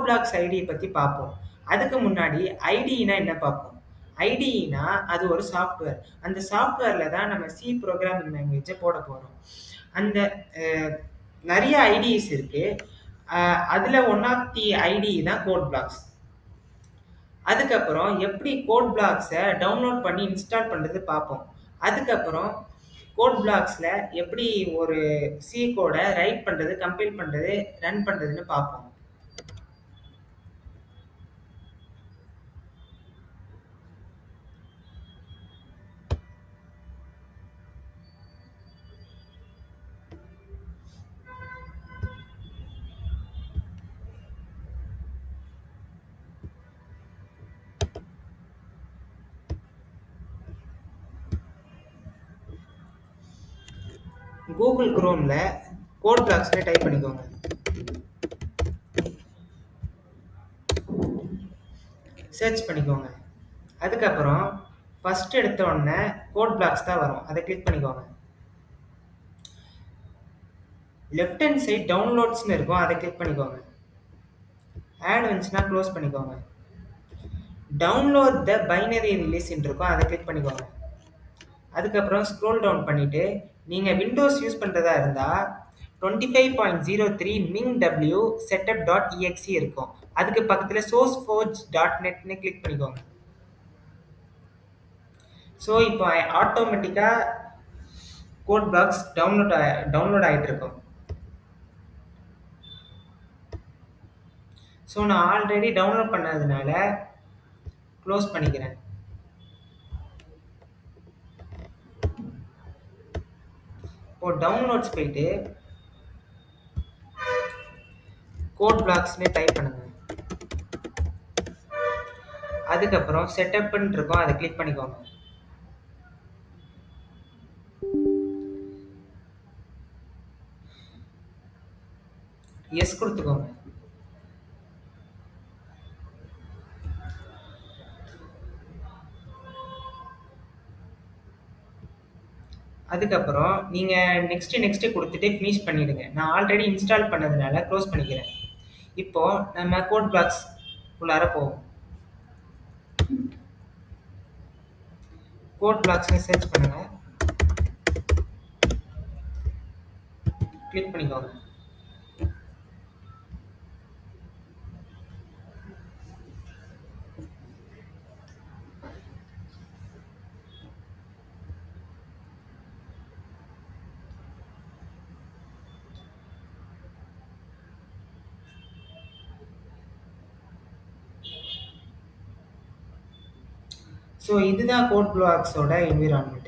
Blocks ஐடியை பத்தி பார்ப்போம். அதுக்கு முன்னாடி ஐடினா என்ன பார்ப்போம். ஐடினா அது ஒரு சாஃப்ட்வேர். அந்த சாஃப்ட்வேர்ல தான் நம்ம சி புரோகிராமிங் லாங்குவேஜ போட போறோம். அந்த அ நெறைய ஐடிஸ் இருக்கு. அதுல ஒன் ஆஃப் தி ஐடி தான் கோட் பிளாக்ஸ். அதுக்கப்புறம் எப்படி கோட் பிளாக்ஸ டவுன்லோட் பண்ணி இன்ஸ்டால் பண்றது பார்ப்போம். அதுக்கப்புறம் கோட் பிளாக்ஸ்ல எப்படி ஒரு சி கோட ரைட் பண்றது, கம்பைல் பண்றது, ரன் பண்றதுன்னு பார்ப்போம். கூகுள் குரோம்ல கோட் பிளாக்ஸ்ல டைப் பண்ணிக்கோங்க. சர்ச் பண்ணிக்கோங்க. அதுக்கப்புறம் ஃபர்ஸ்ட் எடுத்த உடனே கோட் பிளாக்ஸ் தான் வரும். அதை கிளிக் பண்ணிக்கோங்க. லெஃப்ட் ஹேண்ட் சைட் டவுன்லோட்ஸ்னு இருக்கும். அதை கிளிக் பண்ணிக்கோங்க. ஆட் வந்துச்சுன்னா க்ளோஸ் பண்ணிக்கோங்க. டவுன்லோட் த பைனரி ரிலீஸ்ன்னு இருக்கும். அதை கிளிக் பண்ணிக்கோங்க. அதுக்கப்புறம் ஸ்க்ரோல் டவுன் பண்ணிட்டு நீங்க விண்டோஸ் யூஸ் பண்றதா இருந்தா 25.03 MingW setup.exe இருக்கும். அதுக்கு பக்கத்துல sourceforge.netன்னு கிளிக் பண்ணிக்கோங்க. ஸோ இப்போ ஆட்டோமேட்டிக்கா கோட் பிளாக்ஸ் டவுன்லோட் ஆயிட்டு இருக்கும். ஸோ நான் ஆல்ரெடி டவுன்லோட் பண்ணதுனால க்ளோஸ் பண்ணிக்கிறேன். இப்போ டவுன்லோட்ஸ் போயிட்டு கோட் பிளாக்ஸ்னு டைப் பண்ணுங்க. அதுக்கப்புறம் செட்டப்னு இருக்கும். அதை கிளிக் பண்ணிக்கோங்க. எஸ் கொடுத்துக்கோங்க. அதுக்கப்புறம் நீங்க நெக்ஸ்ட் கொடுத்துட்டு ஃபினிஷ் பண்ணிடுங்க. நான் ஆல்ரெடி இன்ஸ்டால் பண்ணதுனால க்ளோஸ் பண்ணிக்கிறேன். இப்போ நம்ம கோட் பிளாக்ஸ் உள்ளார போவோம். கோட் பிளாக்ஸ்னு சர்ச் பண்ணுங்க. கிளிக் பண்ணிக்கோங்க. ஸோ இதுதான் கோட் பிளாக்ஸோட என்விரான்மெண்ட்.